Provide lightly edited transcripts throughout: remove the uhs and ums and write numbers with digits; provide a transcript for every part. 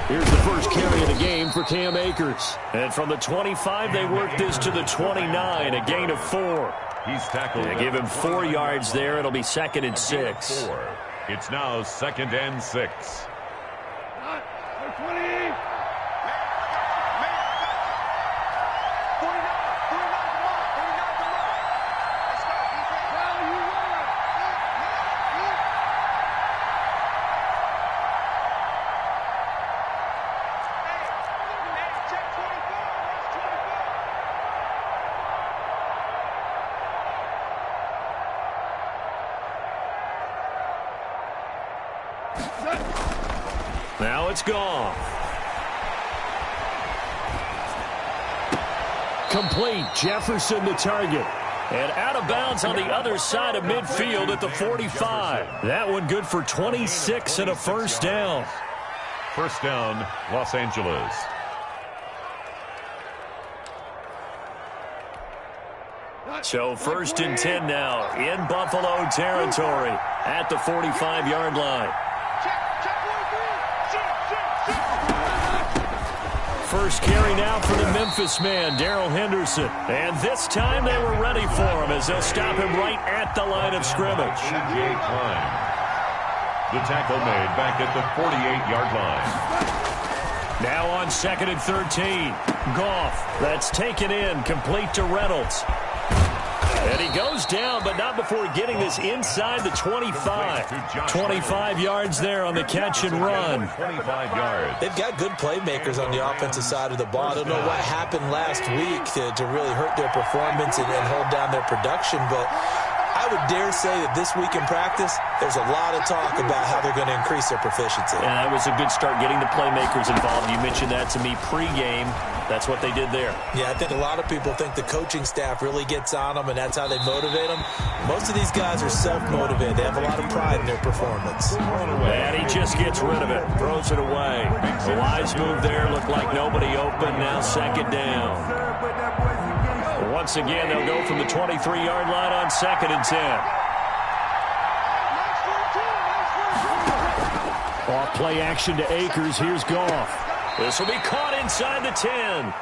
Here's the first carry of the game for Cam Akers. And from the 25, they work this to the 29, a gain of 4. He's tackled. They give him 4 yards there. It'll be 2nd and 6. It's now 2nd and 6. Now it's gone. Complete. Jefferson the target. And out of bounds on the other side of midfield at the 45. That one good for 26 and a first down. First down, Los Angeles. So 1st and 10 now in Buffalo territory at the 45-yard line. First carry now for the Memphis man, Darrell Henderson. And this time they were ready for him as they'll stop him right at the line of scrimmage. The tackle made back at the 48-yard line. Now on 2nd and 13. Goff, that's taken in, complete to Reynolds. And he goes down, but not before getting this inside the 25. 25 yards there on the catch and run. 25 yards. They've got good playmakers on the offensive side of the ball. I don't know what happened last week to really hurt their performance and hold down their production, but I would dare say that this week in practice, there's a lot of talk about how they're going to increase their proficiency. And that was a good start getting the playmakers involved. You mentioned that to me pregame. That's what they did there. Yeah, I think a lot of people think the coaching staff really gets on them, and that's how they motivate them. Most of these guys are self-motivated. They have a lot of pride in their performance. And he just gets rid of it, throws it away. The wise move there, looked like nobody open. Now 2nd down. Once again, they'll go from the 23-yard line on 2nd and 10. Off play action to Akers. Here's Goff. This will be caught inside the 10.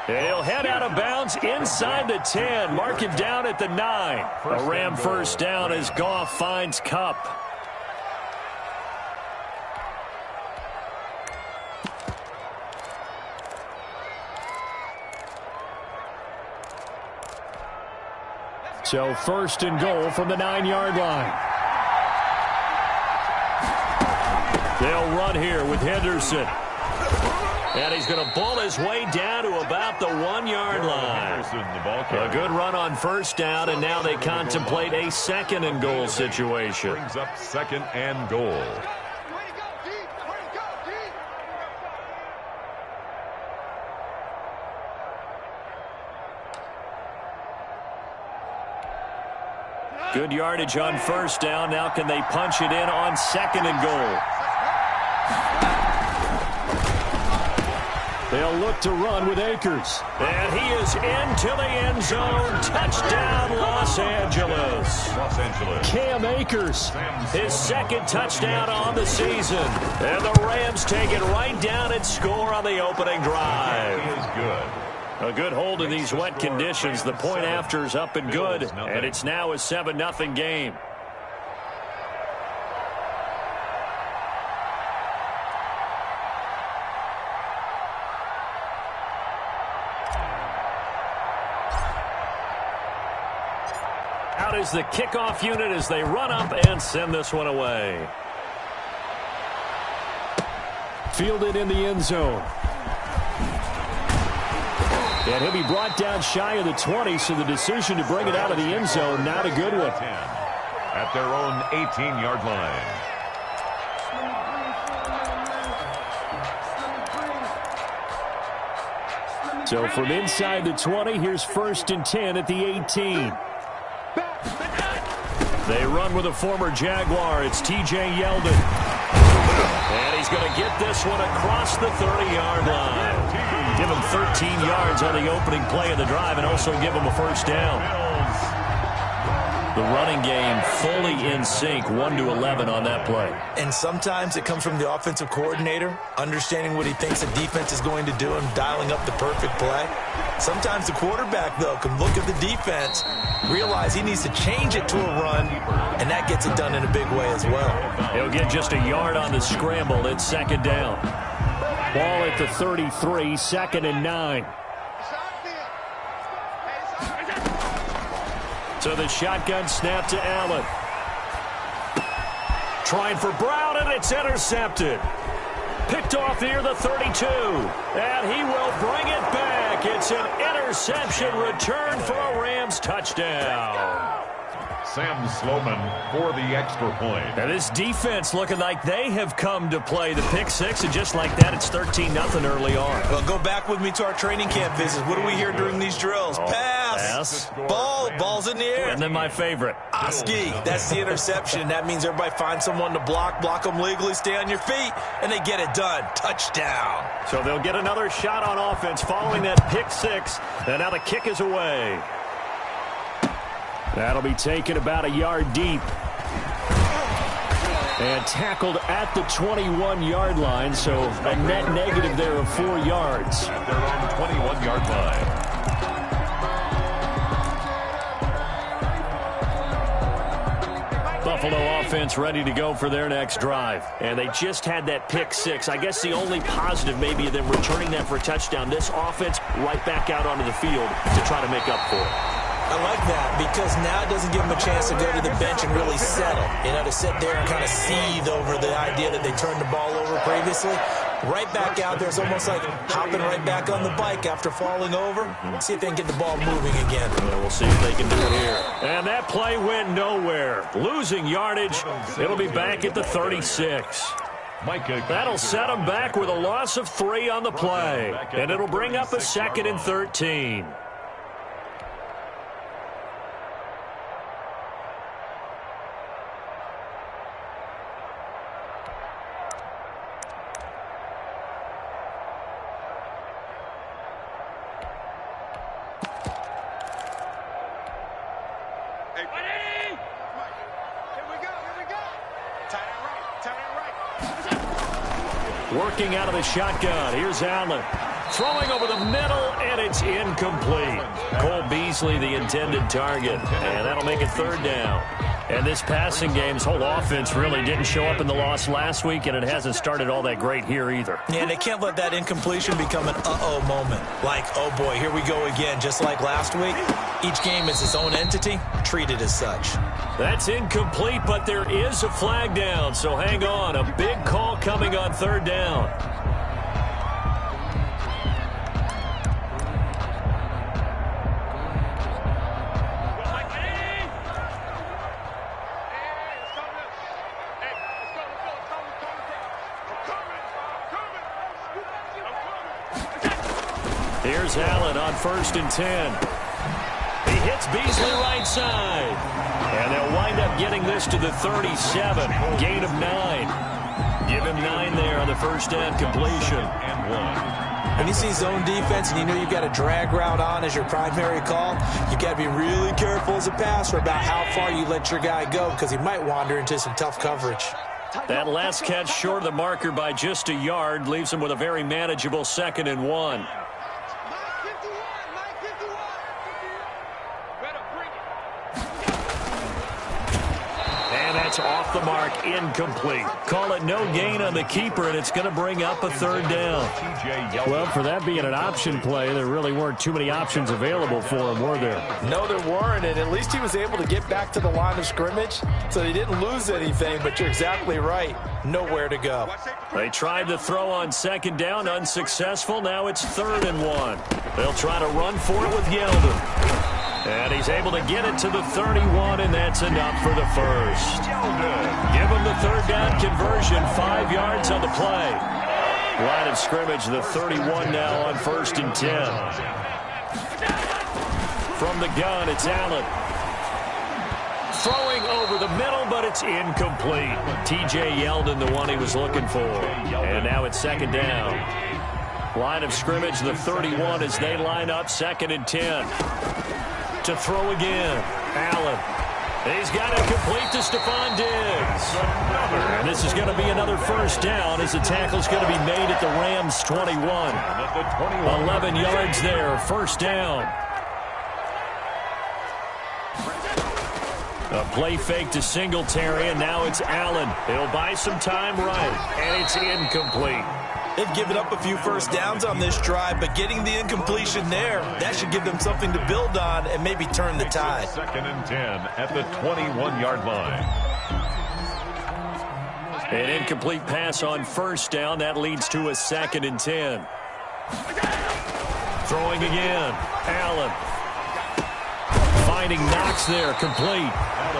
He'll head out of bounds inside the 10. Mark him down at the 9. A Ram first down as Goff finds Kupp. So 1st and goal from the 9-yard line. They'll run here with Henderson. And he's going to bull his way down to about the 1-yard line. A good run on first down, and now they contemplate a 2nd and goal situation. Brings up 2nd and goal. Good yardage on first down. Now can they punch it in on 2nd and goal? They'll look to run with Akers. And he is into the end zone. Touchdown, Los Angeles. Los Angeles. Cam Akers, his 2nd touchdown on the season. And the Rams take it right down and score on the opening drive. He is good. A good hold in these wet conditions. The point after is up and good. And it's now a 7-0 game. Out is the kickoff unit as they run up and send this one away. Fielded in the end zone. And he'll be brought down shy of the 20, so the decision to bring it out of the end zone, not a good one. At their own 18-yard line. So from inside the 20, here's 1st and 10 at the 18. They run with a former Jaguar. It's T.J. Yeldon. And he's going to get this one across the 30-yard line. Give him 13 yards on the opening play of the drive and also give him a first down. The running game fully in sync, 1-11 on that play. And sometimes it comes from the offensive coordinator, understanding what he thinks the defense is going to do and dialing up the perfect play. Sometimes the quarterback, though, can look at the defense, realize he needs to change it to a run, and that gets it done in a big way as well. He'll get just a yard on the scramble. It's second down. Ball at the 33, 2nd and 9. So the shotgun snap to Allen. Trying for Brown, and it's intercepted. Picked off near the 32. And he will bring it back. It's an interception return for a Rams touchdown. Sam Sloman for the extra point. Now this defense looking like they have come to play. The pick six, and just like that, it's 13-0 early on. Well, go back with me to our training camp visits. What do we hear during these drills? Pass. Ball's in the air. And then my favorite. Oski. That's the interception. That means everybody finds someone to block them legally, stay on your feet, and they get it done. Touchdown. So they'll get another shot on offense following that pick six, and now the kick is away. That'll be taken about a yard deep. And tackled at the 21-yard line, so a net negative there of 4 yards. At their own 21-yard line. Buffalo offense ready to go for their next drive. And they just had that pick six. I guess the only positive maybe of them returning that for a touchdown. This offense right back out onto the field to try to make up for it. I like that because now it doesn't give them a chance to go to the bench and really settle. You know, to sit there and kind of seethe over the idea that they turned the ball over previously. Right back out there. It's almost like hopping right back on the bike after falling over. See if they can get the ball moving again. Well, we'll see if they can do it here. And that play went nowhere. Losing yardage. It'll be back at the 36. That'll set them back with a loss of 3 on the play. And it'll bring up a 2nd and 13. Working out of the shotgun. Here's Allen. Throwing over the middle, and it's incomplete. Cole Beasley, the intended target. And that'll make it 3rd down. And this passing game's whole offense really didn't show up in the loss last week, and it hasn't started all that great here either. Yeah, and they can't let that incompletion become an uh-oh moment. Like, oh boy, here we go again, just like last week. Each game is its own entity, treated as such. That's incomplete, but there is a flag down, so hang on. A big call coming on 3rd down. Here's Allen on 1st and 10. He hits Beasley right side. And they'll wind up getting this to the 37. Gain of 9. Give him 9 there on the first down completion. And 1. When you see zone defense and you know you've got a drag route on as your primary call, you've got to be really careful as a passer about how far you let your guy go because he might wander into some tough coverage. That last catch short of the marker by just a yard leaves him with a very manageable 2nd and 1. That's off the mark, incomplete. Call it no gain on the keeper, and it's going to bring up a 3rd down. Well, for that being an option play, there really weren't too many options available for him, were there? No, there weren't, and at least he was able to get back to the line of scrimmage, so he didn't lose anything, but you're exactly right. Nowhere to go. They tried to throw on 2nd down, unsuccessful. Now it's 3rd and 1. They'll try to run for it with Yeldon. And he's able to get it to the 31, and that's enough for the first. Give him the 3rd down conversion, 5 yards on the play. Line of scrimmage, the 31 now on 1st and 10. From the gun, it's Allen. Throwing over the middle, but it's incomplete. T.J. Yeldon, the one he was looking for. And now it's 2nd down. Line of scrimmage, the 31 as they line up, 2nd and 10. To throw again, Allen. He's got it complete to Stephon Diggs. And this is going to be another first down as the tackle's going to be made at the Rams' 21. 11 yards there, first down. A play fake to Singletary, and now it's Allen. He'll buy some time right, and it's incomplete. They've given up a few first downs on this drive, but getting the incompletion there, that should give them something to build on and maybe turn the tide. 2nd and 10 at the 21-yard line. An incomplete pass on first down. That leads to a 2nd and 10. Throwing again. Allen. Finding Knox there, complete.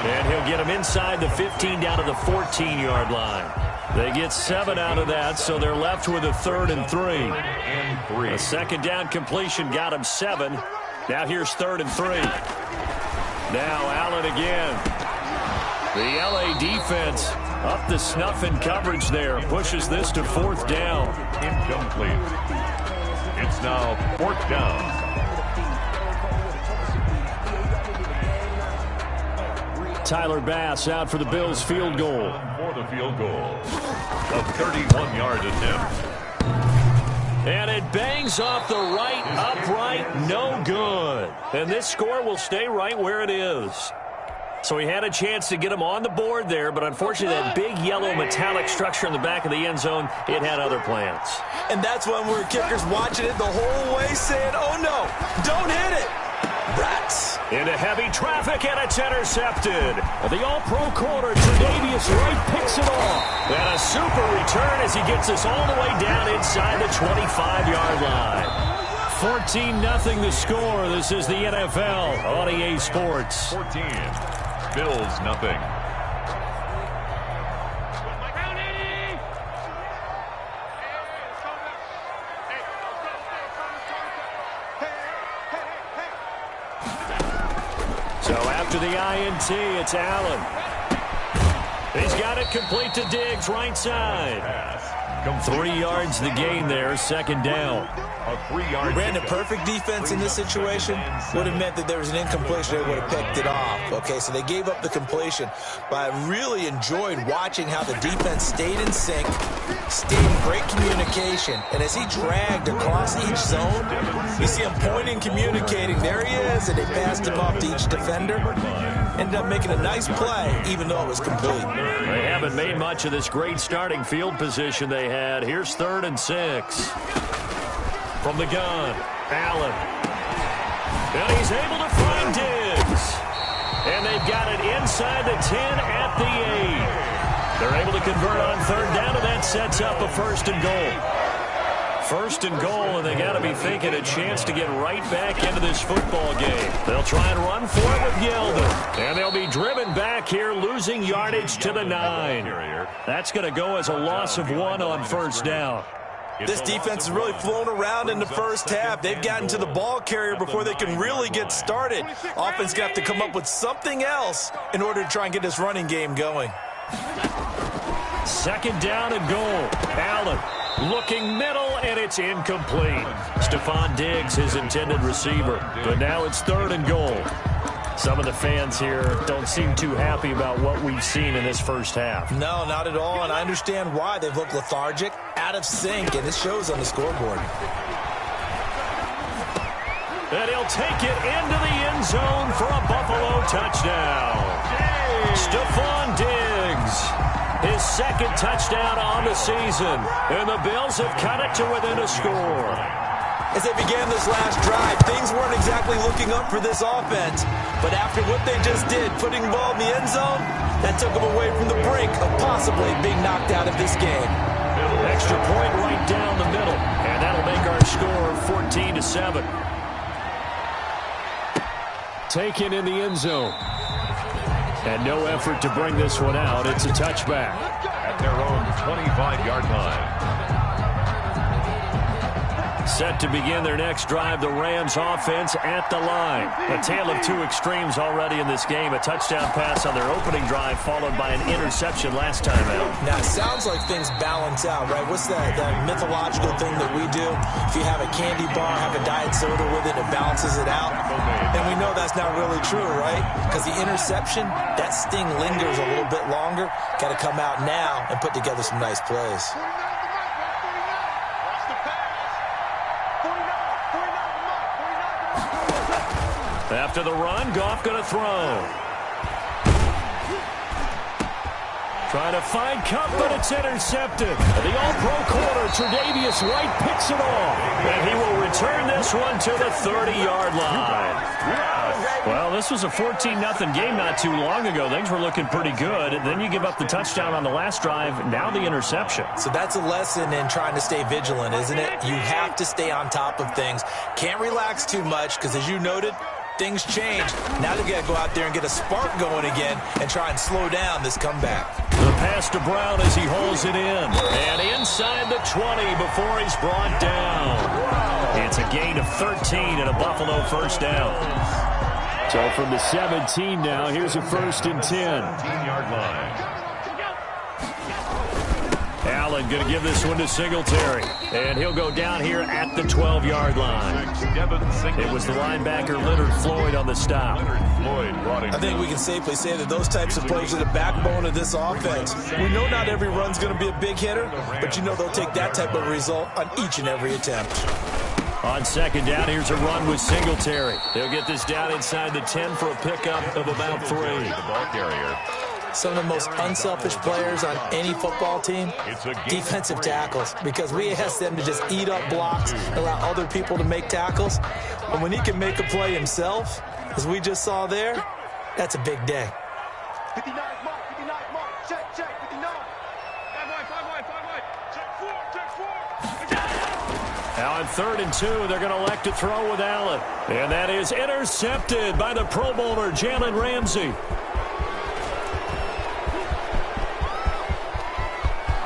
And he'll get him inside the 15 down to the 14-yard line. They get 7 out of that, so they're left with a 3rd and 3. A second down completion got him 7. Now here's 3rd and 3. Now Allen again. The L.A. defense up the snuff in coverage there. Pushes this to 4th down. Incomplete. It's now 4th down. Tyler Bass out for the Bills field goal. For the field goal. A 31-yard attempt. And it bangs off the right upright, no good. And this score will stay right where it is. So he had a chance to get him on the board there, but unfortunately that big yellow metallic structure in the back of the end zone, it had other plans. And that's when we're kickers watching it the whole way saying, oh no, don't hit it. Rats. Into heavy traffic, and it's intercepted. The all-pro corner, Tre'Davious Wright, picks it off. And a super return as he gets us all the way down inside the 25-yard line. 14-0 the score. This is the NFL on EA Sports. 14. Bills nothing. So after the INT, it's Allen. He's got it complete to Diggs, right side. 3 yards the gain there, 2nd down. A 3-yard. Brandon, perfect defense in this situation would have meant that there was an incompletion. They would have picked it off. Okay, so they gave up the completion. But I really enjoyed watching how the defense stayed in sync, stayed in great communication. And as he dragged across each zone, you see him pointing, communicating. There he is, and they passed him off to each defender. Ended up making a nice play, even though it was complete. They haven't made much of this great starting field position they had. Here's 3rd and 6. From the gun, Allen. And he's able to find Diggs. And they've got it inside the 10 at the 8. They're able to convert on 3rd down, and that sets up a 1st and goal. 1st and goal, and they got to be thinking a chance to get right back into this football game. They'll try and run for it with Yeldon. And they'll be driven back here, losing yardage to the 9. That's going to go as a loss of 1 on 1st down. This defense has really flown around in the first half. They've gotten to the ball carrier before they can really get started. Offense got to come up with something else in order to try and get this running game going. 2nd down and goal. Allen looking middle, and it's incomplete. Stephon Diggs, his intended receiver. But now it's 3rd and goal. Some of the fans here don't seem too happy about what we've seen in this first half. No, not at all, and I understand why. They've looked lethargic, out of sync, and it shows on the scoreboard. And he'll take it into the end zone for a Buffalo touchdown. Stephon Diggs, his 2nd touchdown on the season, and the Bills have cut it to within a score. As they began this last drive, things weren't exactly looking up for this offense. But after what they just did, putting the ball in the end zone, that took them away from the brink of possibly being knocked out of this game. Extra point right down the middle, and that'll make our score 14-7. Taken in the end zone. And no effort to bring this one out. It's a touchback. At their own 25-yard line. Set to begin their next drive, the Rams offense at the line. A tale of two extremes already in this game. A touchdown pass on their opening drive, followed by an interception last time out. Now, it sounds like things balance out, right? What's that mythological thing that we do? If you have a candy bar, have a diet soda with it, it balances it out. And we know that's not really true, right? Because the interception, that sting lingers a little bit longer. Got to come out now and put together some nice plays. After the run, Goff going to throw. Trying to find Cup, but it's intercepted. The all-pro corner, Tre'Davious White, picks it off. And he will return this one to the 30-yard line. Well, this was a 14-0 game not too long ago. Things were looking pretty good. Then you give up the touchdown on the last drive, now the interception. So that's a lesson in trying to stay vigilant, isn't it? You have to stay on top of things. Can't relax too much because, as you noted, things change. Now they've got to go out there and get a spark going again and try and slow down this comeback. The pass to Brown as he holds it in. And inside the 20 before he's brought down. It's a gain of 13 and a Buffalo first down. So from the 17 now, here's a 1st and 10. 10-yard line. Allen going to give this one to Singletary. And he'll go down here at the 12-yard line. It was the linebacker Leonard Floyd on the stop. I think we can safely say that those types of plays are the backbone of this offense. We know not every run's going to be a big hitter, but you know they'll take that type of result on each and every attempt. On second down, here's a run with Singletary. He'll get this down inside the 10 for a pickup of about 3. The ball carrier. Some of the most unselfish players on any football team, defensive tackles, because we ask them to just eat up blocks, allow other people to make tackles. But when he can make a play himself, as we just saw there, that's a big day. 59 mark, 59 mark, check, 59. 5 wide, check 4. Now on 3rd and 2, they're going to elect to throw with Allen. And that is intercepted by the Pro Bowler, Jalen Ramsey.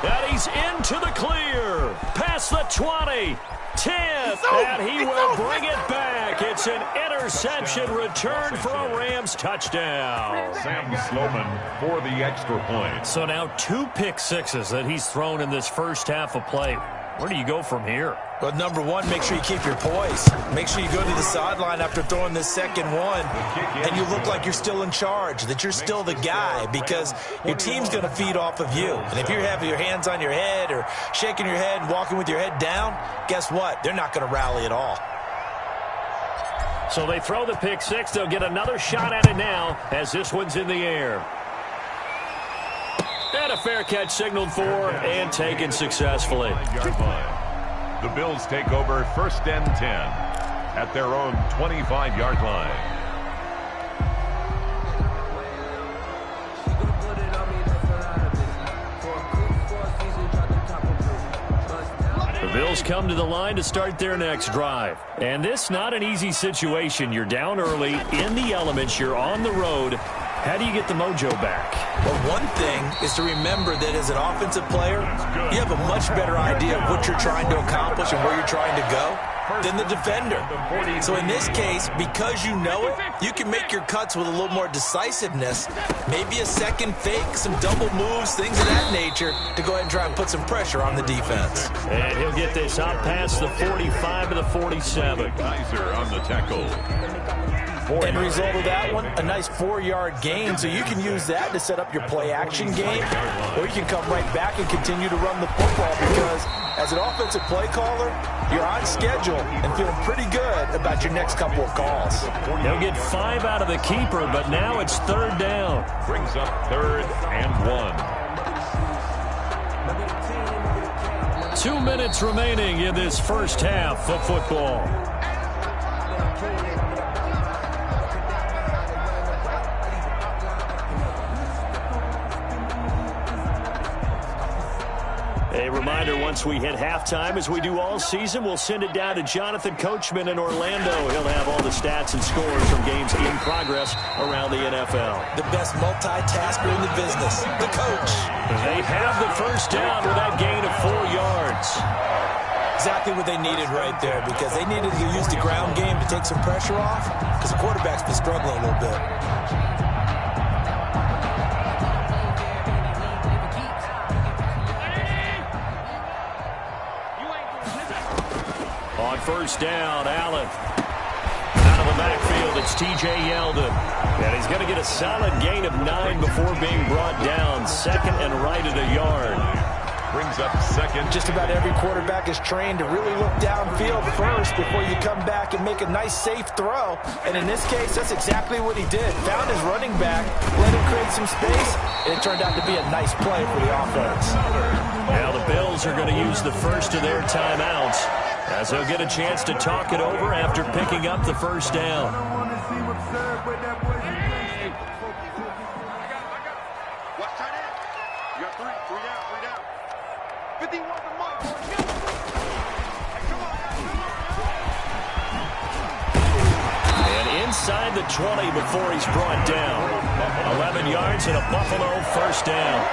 And he's into the clear. Past the 20. 10. And he will bring it back. It's an interception return for a Rams touchdown. Sam Sloman for the extra point. So now 2 pick sixes that he's thrown in this first half of play. Where do you go from here? Well, number one, make sure you keep your poise. Make sure you go to the sideline after throwing this second one, and you look like you're still in charge, that you're still the guy, because your team's going to feed off of you. And if you're having your hands on your head or shaking your head and walking with your head down, guess what? They're not going to rally at all. So they throw the pick six. They'll get another shot at it now as this one's in the air. And a fair catch signaled for and taken successfully. The Bills take over 1st and 10 at their own 25-yard line. The Bills come to the line to start their next drive. And this not an easy situation. You're down early, in the elements, you're on the road. How do you get the mojo back? Well, one thing is to remember that as an offensive player, you have a much better idea of what you're trying to accomplish and where you're trying to go than the defender. So in this case, because you know it, you can make your cuts with a little more decisiveness, maybe a second fake, some double moves, things of that nature, to go ahead and try and put some pressure on the defense. And he'll get this up past the 45 to the 47. Kaiser on the tackle. End result of that one, a nice 4-yard gain, so you can use that to set up your play-action game, or you can come right back and continue to run the football, because as an offensive play caller, you're on schedule and feeling pretty good about your next couple of calls. He'll get 5 out of the keeper, but now it's 3rd down. Brings up 3rd and 1. 2 minutes remaining in this first half of football. A reminder, once we hit halftime, as we do all season, we'll send it down to Jonathan Coachman in Orlando. He'll have all the stats and scores from games in progress around the NFL. The best multitasker in the business, the coach. They have the first down with that gain of 4 yards. Exactly what they needed right there, because they needed to use the ground game to take some pressure off, because the quarterback's been struggling a little bit. On first down, Allen. Out of the backfield, it's T.J. Yeldon. And he's going to get a solid gain of 9 before being brought down. Second and right at a yard. Brings up second. Just about every quarterback is trained to really look downfield first before you come back and make a nice, safe throw. And in this case, that's exactly what he did. Found his running back, let him create some space, and it turned out to be a nice play for the offense. Now the Bills are going to use the first of their timeouts, as they'll get a chance to talk it over after picking up the first down. Watch tight end. You got three down. 51 to Mike. And inside the 20 before he's brought down. 11 yards and a Buffalo first down.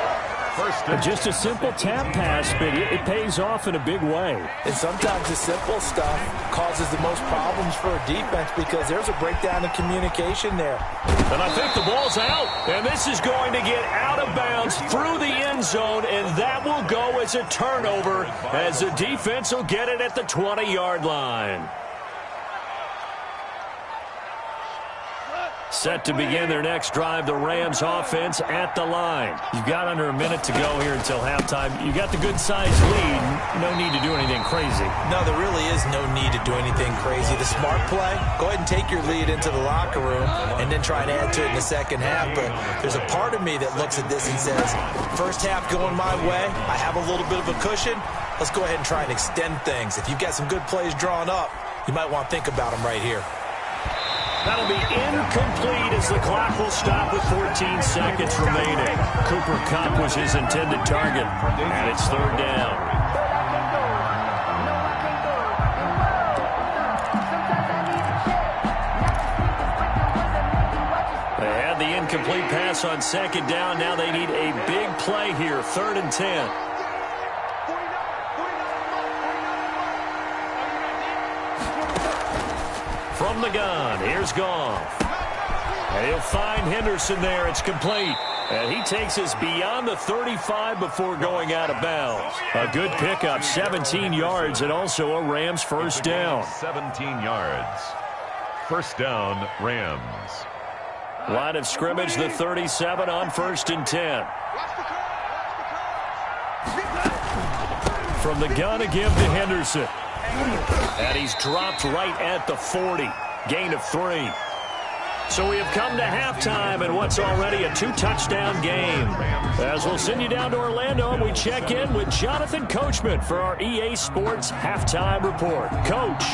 Just a simple tap pass, but it pays off in a big way. And sometimes the simple stuff causes the most problems for a defense because there's a breakdown in communication there. And I think the ball's out. And this is going to get out of bounds through the end zone, and that will go as a turnover as the defense will get it at the 20-yard line. Set to begin their next drive, the Rams offense at the line. You've got under a minute to go here until halftime. You got the good-sized lead. No need to do anything crazy. No, there really is no need to do anything crazy. The smart play, go ahead and take your lead into the locker room and then try and add to it in the second half. But there's a part of me that looks at this and says, first half going my way, I have a little bit of a cushion. Let's go ahead and try and extend things. If you've got some good plays drawn up, you might want to think about them right here. That'll be incomplete as the clock will stop with 14 seconds remaining. Cooper Kupp was his intended target, and it's third down. They had the incomplete pass on second down. Now they need a big play here, 3rd and 10. From the gun, here's Goff. And he'll find Henderson there. It's complete. And he takes us beyond the 35 before going out of bounds. A good pickup, 17 yards, and also a Rams first down. 17 yards. First down, Rams. Line of scrimmage, the 37 on 1st and 10. From the gun again to Henderson. And he's dropped right at the 40. Gain of 3. So we have come to halftime in what's already a 2-touchdown game. As we'll send you down to Orlando, and we check in with Jonathan Coachman for our EA Sports Halftime Report. Coach.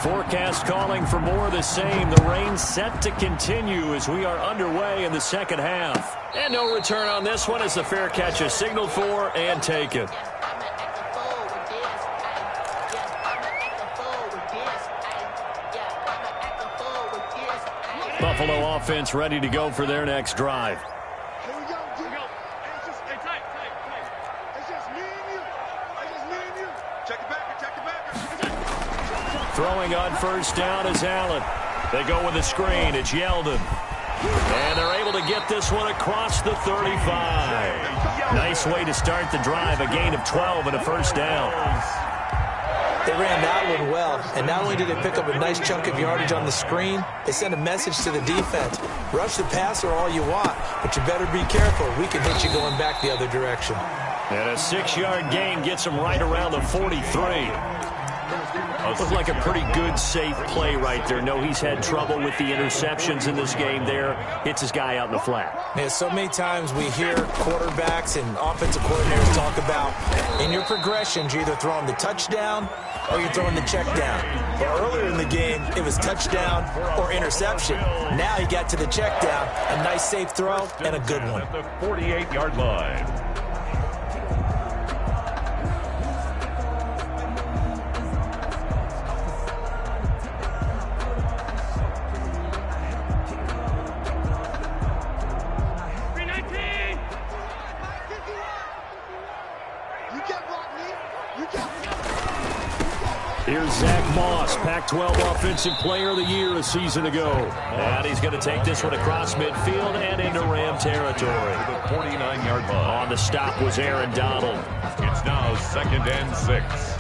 Forecast calling for more of the same. The rain set to continue as we are underway in the second half. And no return on this one as the fair catch is signaled for and taken. Buffalo offense ready to go for their next drive. Here we go. Hey, tight. It's just me and you. Check it back. Throwing on first down is Allen. They go with a screen. It's Yeldon. And they're able to get this one across the 35. Nice way to start the drive. A gain of 12 and a first down. They ran that one well, and not only did they pick up a nice chunk of yardage on the screen, they sent a message to the defense. Rush the passer all you want, but you better be careful. We can hit you going back the other direction. And a 6-yard gain gets him right around the 43. Looked like a pretty good, safe play right there. No, he's had trouble with the interceptions in this game there. Hits his guy out in the flat. Man, so many times we hear quarterbacks and offensive coordinators talk about in your progressions, you're either throwing the touchdown or you're throwing the check down. Well, earlier in the game, it was touchdown or interception. Now he got to the check down, a nice safe throw and a good one. At the 48-yard line. Here's Zach Moss, Pac-12 Offensive Player of the Year a season ago. And he's going to take this one across midfield and into Ram territory. The 49-yard line. On the stop was Aaron Donald. It's now 2nd and 6.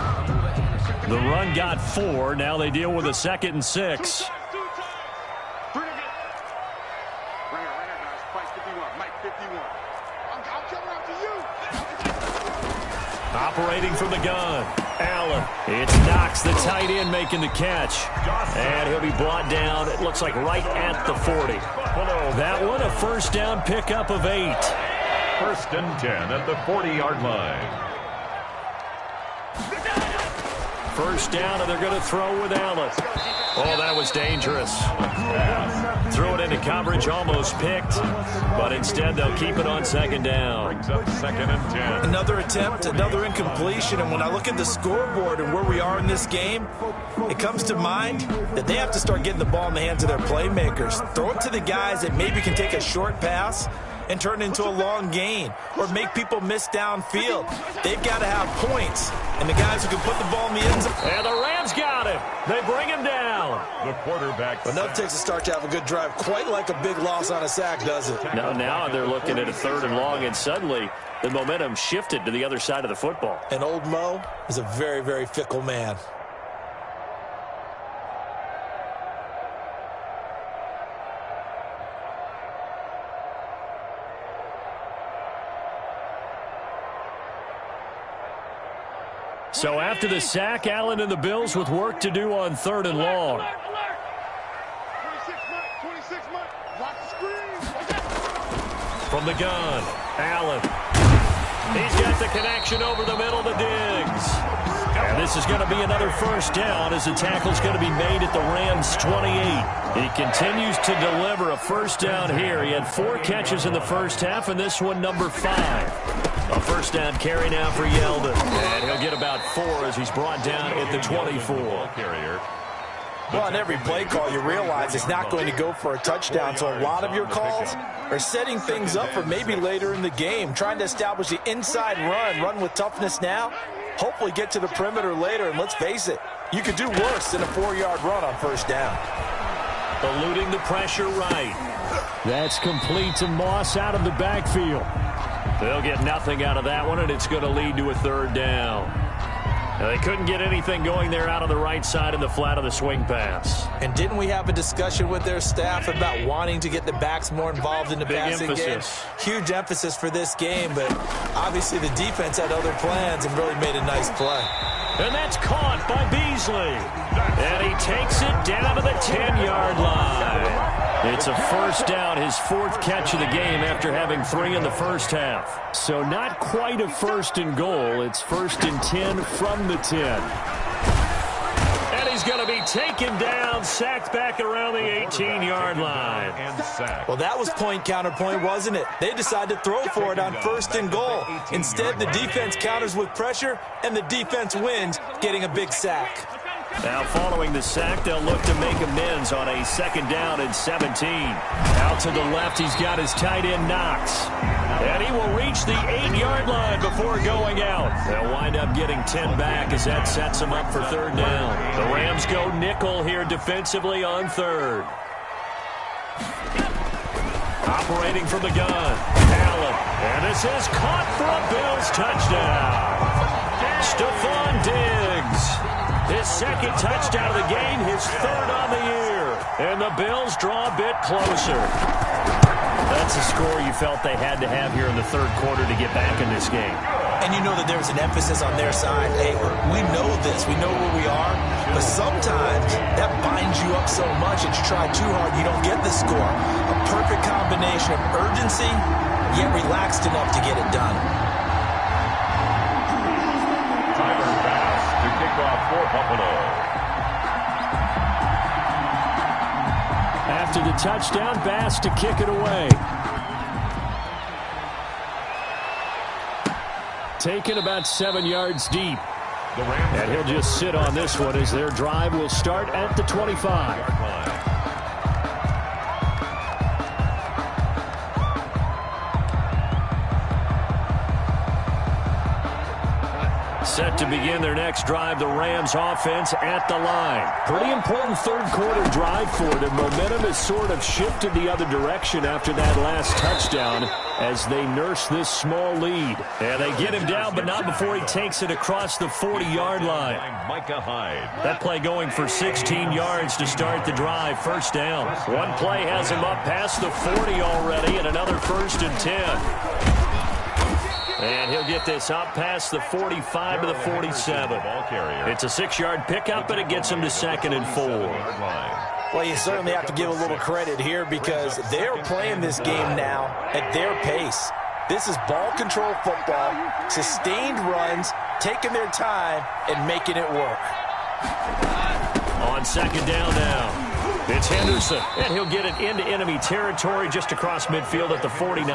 The run got 4. Now they deal with a 2nd and 6. Operating from the gun, Allen. It's Knox, the tight end, making the catch. And he'll be brought down, it looks like right at the 40. That one, a first down pickup of 8. 1st and 10 at the 40-yard line. First down, and they're going to throw with Allen. Oh, that was dangerous. Threw it into coverage, almost picked. But instead, they'll keep it on 2nd down. Brings up 2nd and 10. Another attempt, another incompletion. And when I look at the scoreboard and where we are in this game, it comes to mind that they have to start getting the ball in the hands of their playmakers. Throw it to the guys that maybe can take a short pass and turn it into a long gain or make people miss downfield. They've got to have points, and the guys who can put the ball in the end zone. And the Rams got him. They bring him down. The quarterback. But that takes a start to have a good drive. Quite like a big loss on a sack, does it? Now they're looking at a 3rd and long, and suddenly the momentum shifted to the other side of the football. And old Mo is a very, very fickle man. So after the sack, Allen and the Bills with work to do on 3rd and long. 26 months. Watch the screen. From the gun, Allen. He's got the connection over the middle to Diggs. And this is going to be another first down as the tackle's going to be made at the Rams' 28. He continues to deliver a first down here. He had 4 catches in the first half, and this one number 5. A first down carry now for Yeldon. And he'll get about 4 as he's brought down at the 24. Well, on every play call, you realize it's not going to go for a touchdown. So a lot of your calls are setting things up for maybe later in the game, trying to establish the inside run with toughness now, hopefully get to the perimeter later. And let's face it, you could do worse than a 4-yard run on first down. Eluding the pressure right. That's complete to Moss out of the backfield. They'll get nothing out of that one, and it's going to lead to a 3rd down. Now, they couldn't get anything going there out on the right side in the flat of the swing pass. And didn't we have a discussion with their staff about wanting to get the backs more involved in the passing game? Huge emphasis for this game, but obviously the defense had other plans and really made a nice play. And that's caught by Beasley. And he takes it down to the 10-yard line. It's a first down, his 4th catch of the game after having 3 in the first half. So not quite a 1st and goal. It's 1st and 10 from the 10. And he's going to be taken down, sacked back around the 18-yard line. Well, that was point counterpoint, wasn't it? They decided to throw for it on 1st and goal. Instead, the defense counters with pressure, and the defense wins, getting a big sack. Now following the sack, they'll look to make amends on a 2nd down and 17. Out to the left, he's got his tight end Knox. And he will reach the 8-yard line before going out. They'll wind up getting 10 back as that sets them up for 3rd down. The Rams go nickel here defensively on 3rd. Operating from the gun, Allen. And this is caught for a Bills touchdown. Stephon Diggs. His 2nd touchdown of the game, his 3rd on the year. And the Bills draw a bit closer. That's a score you felt they had to have here in the 3rd quarter to get back in this game. And you know that there's an emphasis on their side. Hey, we know this. We know where we are. But sometimes that binds you up so much that you try too hard, you don't get the score. A perfect combination of urgency, yet relaxed enough to get it done. For Buffalo. After the touchdown, Bass to kick it away. Taken about 7 yards deep. And he'll just sit on this one as their drive will start at the 25. Set to begin their next drive, the Rams offense at the line. Pretty important third quarter drive for them. Momentum has sort of shifted the other direction after that last touchdown as they nurse this small lead. And they get him down, but not before he takes it across the 40-yard line. That play going for 16 yards to start the drive. First down. One play has him up past the 40 already, and another 1st and 10. And he'll get this up past the 45 to the 47. It's a 6-yard pickup, and it gets him to 2nd and 4. Well, you certainly have to give a little credit here because they're playing this game now at their pace. This is ball control football, sustained runs, taking their time, and making it work. On 2nd down now. It's Henderson, and he'll get it into enemy territory just across midfield at the 49.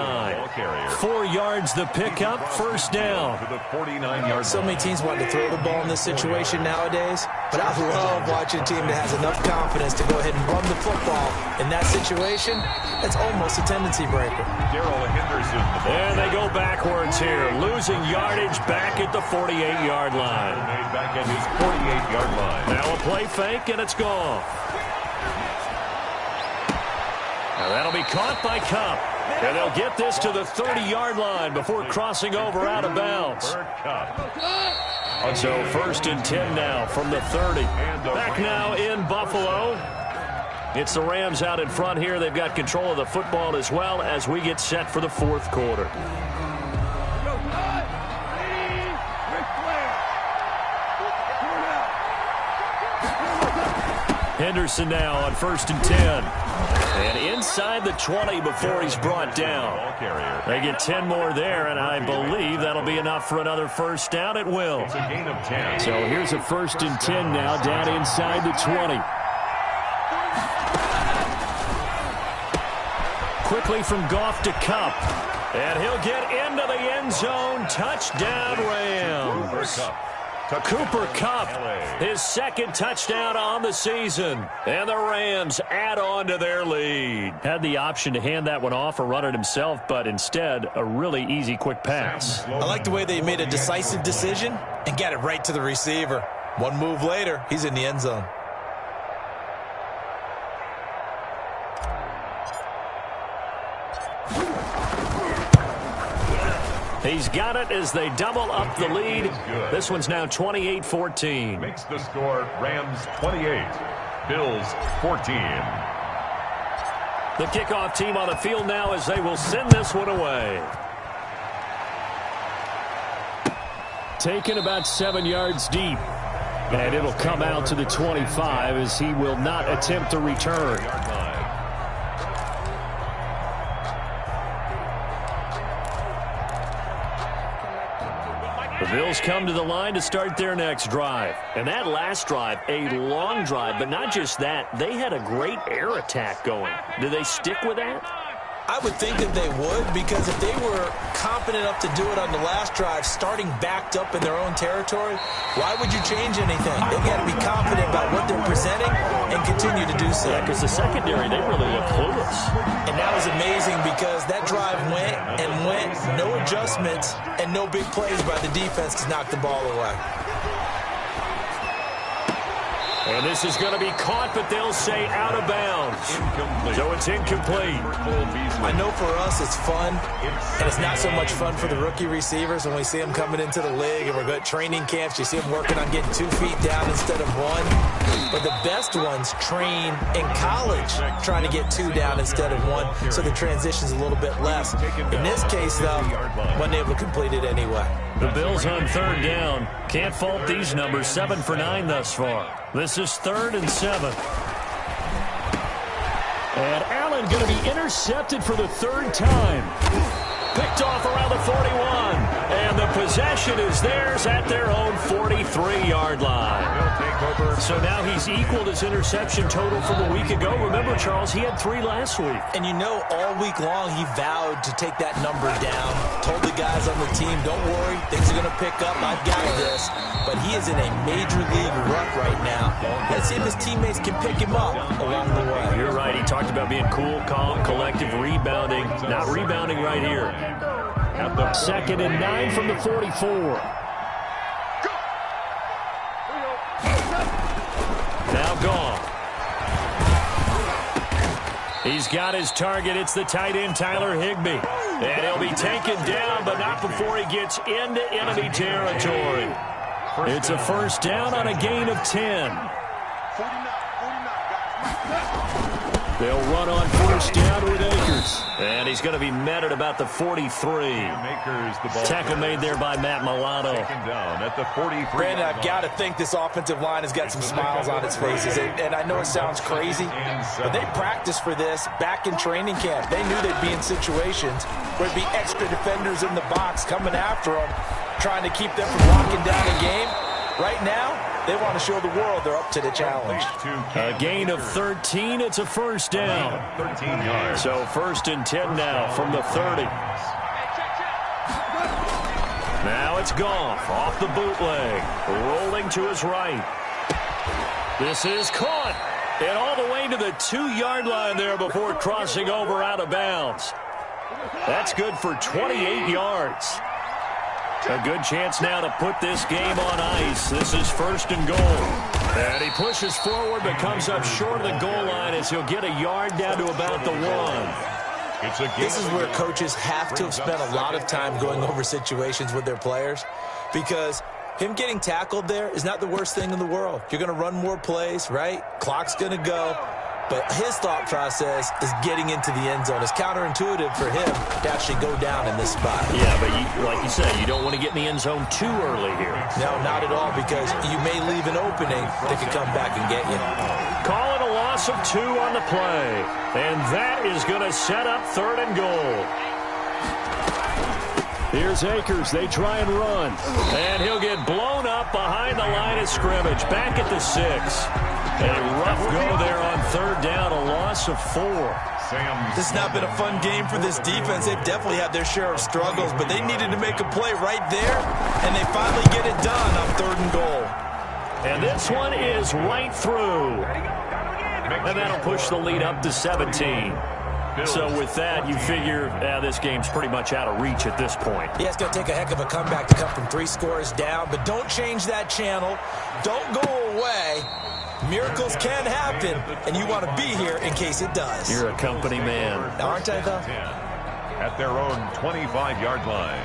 4 yards the pickup, 1st down. So many teams want to throw the ball in this situation nowadays, but I love watching a team that has enough confidence to go ahead and run the football. In that situation, that's almost a tendency breaker. And they go backwards here, losing yardage back at the 48-yard line. Back at his 48-yard line. Now a play fake, and it's gone. Now that'll be caught by Cup. And they'll get this to the 30-yard line before crossing over out of bounds. So 1st and 10 now from the 30. Back now in Buffalo. It's the Rams out in front here. They've got control of the football as well as we get set for the 4th quarter. Henderson now on 1st and 10. And inside the 20 before he's brought down. They get 10 more there, and I believe that'll be enough for another 1st down. It will. It's a gain of 10. So here's a 1st and 10 now down inside the 20. Quickly from Goff to Cup. And he'll get into the end zone. Touchdown, Rams. Cooper Kupp, his 2nd touchdown on the season. And the Rams add on to their lead. Had the option to hand that one off or run it himself, but instead, a really easy quick pass. I like the way they made a decisive decision and got it right to the receiver. One move later, he's in the end zone. He's got it as they double up the lead. This one's now 28-14. Makes the score Rams 28, Bills 14. The kickoff team on the field now as they will send this one away. Taken about 7 yards deep. And it'll come out to the 25 as he will not attempt to return. The Bills come to the line to start their next drive. And that last drive, a long drive, but not just that. They had a great air attack going. Do they stick with that? I would think that they would, because if they were confident enough to do it on the last drive, starting backed up in their own territory, why would you change anything? They've got to be confident about what they're presenting and continue to do so. Yeah, because the secondary, they really look clueless. And that was amazing because that drive went and went, no adjustments and no big plays by the defense to knock the ball away. And this is going to be caught, but they'll say out of bounds. Incomplete. So it's incomplete. I know for us it's fun, and it's not so much fun for the rookie receivers when we see them coming into the league and we're going to training camps. You see them working on getting 2 feet down instead of 1. But the best ones train in college trying to get 2 down instead of 1, so the transition's a little bit less. In this case, though, wasn't able to complete it anyway. The Bills on 3rd down. Can't fault these numbers. 7 for 9 thus far. This is 3rd and 7. And Allen going to be intercepted for the 3rd time. Picked off around the 41. And the possession is theirs at their own 43-yard line. So now he's equaled his interception total from a week ago. Remember, Charles, he had 3 last week. And you know, all week long he vowed to take that number down. Told the guys on the team, don't worry, things are going to pick up. I've got this. But he is in a major league rut right now. Let's see if his teammates can pick him up along the way. You're right. He talked about being cool, calm, collective, rebounding. Not rebounding right here. 2nd and 9 from the 44. He's got his target. It's the tight end, Tyler Higbee. And he'll be taken down, but not before he gets into enemy territory. It's a first down on a gain of 10. They'll run on first down with Akers. And he's going to be met at about the 43. Tackle made there by Matt Milano. Down at the 43. Brandon, I've got to think this offensive line has got some smiles on its faces. And I know it sounds crazy, but they practiced for this back in training camp. They knew they'd be in situations where there'd be extra defenders in the box coming after them, trying to keep them from locking down a game. Right now, they want to show the world they're up to the challenge. A gain of 13. It's a first down. 13 yards. So first and 10 now from the 30. Now it's Goff off the bootleg. Rolling to his right. This is caught. And all the way to the 2-yard line there before crossing over out of bounds. That's good for 28 yards. A good chance now to put this game on ice. This is first and goal. And he pushes forward but comes up short of the goal line as he'll get a yard down to about the 1. This is where coaches have to have spent a lot of time going over situations with their players, because him getting tackled there is not the worst thing in the world. You're going to run more plays, right? Clock's going to go. But his thought process is getting into the end zone. It's counterintuitive for him to actually go down in this spot. Yeah, but like you said, you don't want to get in the end zone too early here. No, not at all, because you may leave an opening that could come back and get you. Call it a loss of 2 on the play. And that is going to set up third and goal. Here's Akers. They try and run. And he'll get blown up behind the line of scrimmage. Back at the 6. A rough go there on third down, a loss of 4. This has not been a fun game for this defense. They've definitely had their share of struggles, but they needed to make a play right there, and they finally get it done on third and goal. And this one is right through. And that'll push the lead up to 17. So with that, you figure this game's pretty much out of reach at this point. Yeah, it's going to take a heck of a comeback to come from 3 scores down, but don't change that channel. Don't go away. Miracles can happen, and you want to be here in case it does. You're a company man. Aren't I, though? At their own 25-yard line.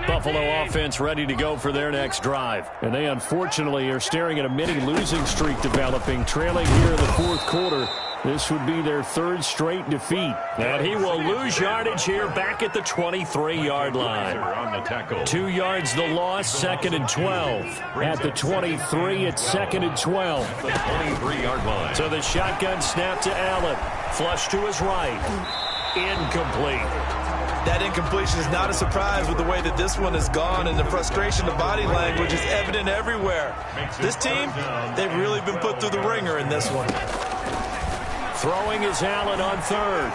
Buffalo offense ready to go for their next drive. And they unfortunately are staring at a mini losing streak developing, trailing here in the fourth quarter. This would be their 3rd straight defeat. And he will lose yardage here back at the 23-yard line. 2 yards the loss, 2nd and 12. At the 23, it's 2nd and 12. 23-yard line. So the shotgun snap to Allen. Flush to his right. Incomplete. That incompletion is not a surprise with the way that this one has gone, and the frustration of body language is evident everywhere. This team, they've really been put through the ringer in this one. Throwing is Allen on 3rd.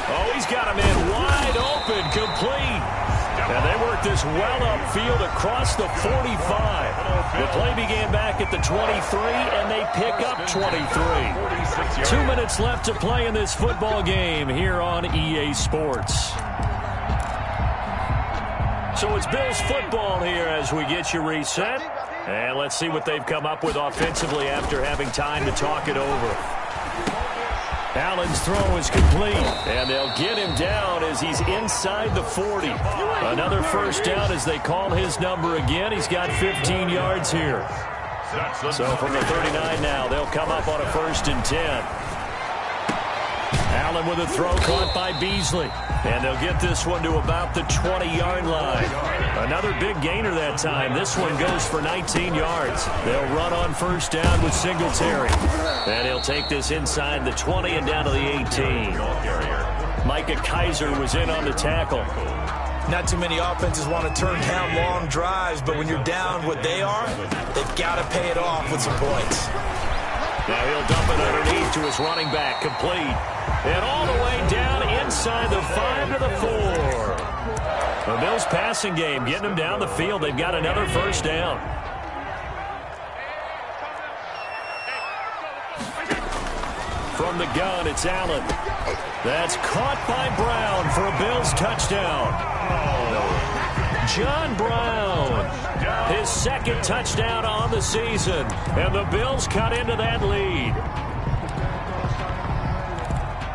Oh, he's got a man wide open, complete. And they work this well upfield across the 45. The play began back at the 23, and they pick up 23. 2 minutes left to play in this football game here on EA Sports. So it's Bills football here as we get you reset. And let's see what they've come up with offensively after having time to talk it over. Allen's throw is complete, and they'll get him down as he's inside the 40. Another first down as they call his number again. He's got 15 yards here. So from the 39 now, they'll come up on a 1st and 10. Allen with a throw caught by Beasley. And they'll get this one to about the 20-yard line. Another big gainer that time. This one goes for 19 yards. They'll run on first down with Singletary. And he'll take this inside the 20 and down to the 18. Micah Kaiser was in on the tackle. Not too many offenses want to turn down long drives, but when you're down what they are, they've got to pay it off with some points. Now he'll dump it underneath to his running back, complete. And all the way down inside the 5 to the 4. The Bills passing game, getting them down the field. They've got another first down. From the gun, it's Allen. That's caught by Brown for a Bills touchdown. John Brown. His second touchdown on the season. And the Bills cut into that lead.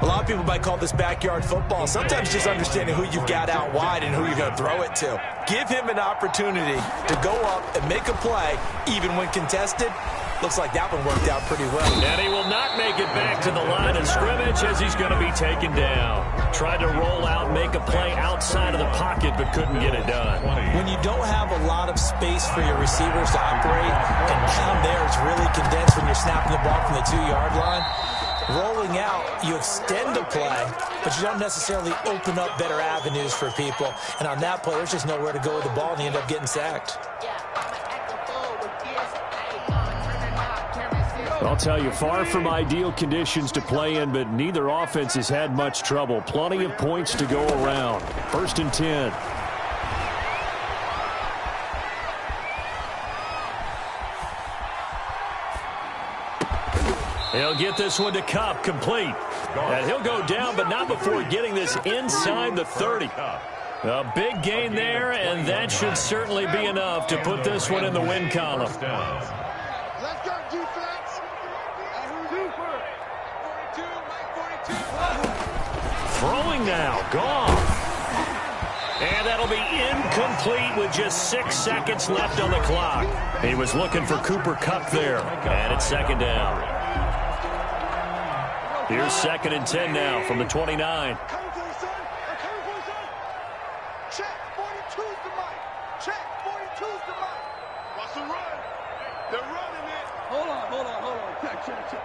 A lot of people might call this backyard football. Sometimes just understanding who you've got out wide and who you're going to throw it to. Give him an opportunity to go up and make a play, even when contested. Looks like that one worked out pretty well. And he will not make it back to the line of scrimmage as he's going to be taken down. Tried to roll out, make a play outside of the pocket, but couldn't get it done. When you don't have a lot of space for your receivers to operate, and down there it's really condensed when you're snapping the ball from the 2-yard line, rolling out, you extend the play, but you don't necessarily open up better avenues for people. And on that play, there's just nowhere to go with the ball, and you end up getting sacked. I'll tell you, far from ideal conditions to play in, but neither offense has had much trouble. Plenty of points to go around. 1st and 10. He'll get this one to Kupp, complete. And he'll go down, but not before getting this inside the 30. A big gain there, and that should certainly be enough to put this one in the win column. Let's go, defense. Throwing now, gone. And that'll be incomplete with just 6 seconds left on the clock. He was looking for Cooper Kupp there, and it's 2nd down. Here's 2nd and 10 now from the 29. Coming for the sun. I'm coming for the sun. Check. 42's the mic. Check. 42's the mic. Watch the run. They're running it. Hold on. Check.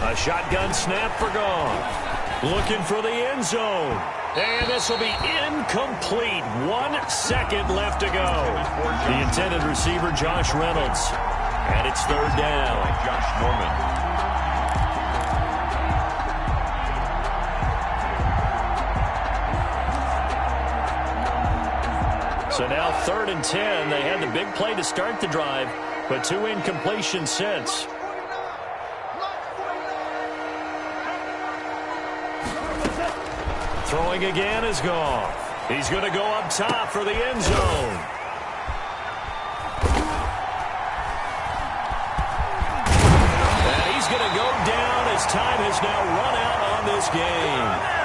A shotgun snap for gone. Looking for the end zone. And this will be incomplete. 1 second left to go. The intended receiver, Josh Reynolds. And it's 3rd down. Josh Norman. So now 3rd and 10. They had the big play to start the drive, but 2 incompletions since. Throwing again is gone. He's going to go up top for the end zone. And he's going to go down as time has now run out on this game.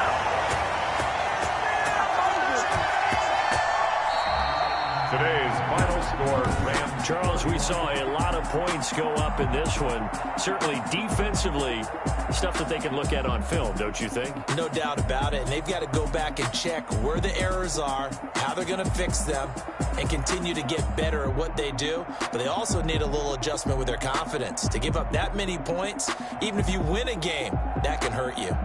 Today's final score, Rams. Charles, we saw a lot of points go up in this one. Certainly defensively, stuff that they can look at on film, don't you think? No doubt about it. And they've got to go back and check where the errors are, how they're going to fix them, and continue to get better at what they do. But they also need a little adjustment with their confidence. To give up that many points, even if you win a game, that can hurt you.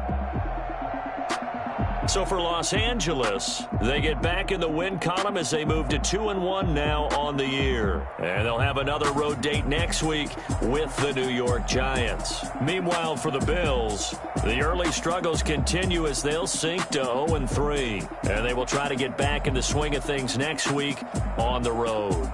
So for Los Angeles, they get back in the win column as they move to 2-1 now on the year. And they'll have another road date next week with the New York Giants. Meanwhile, for the Bills, the early struggles continue as they'll sink to 0-3. And they will try to get back in the swing of things next week on the road.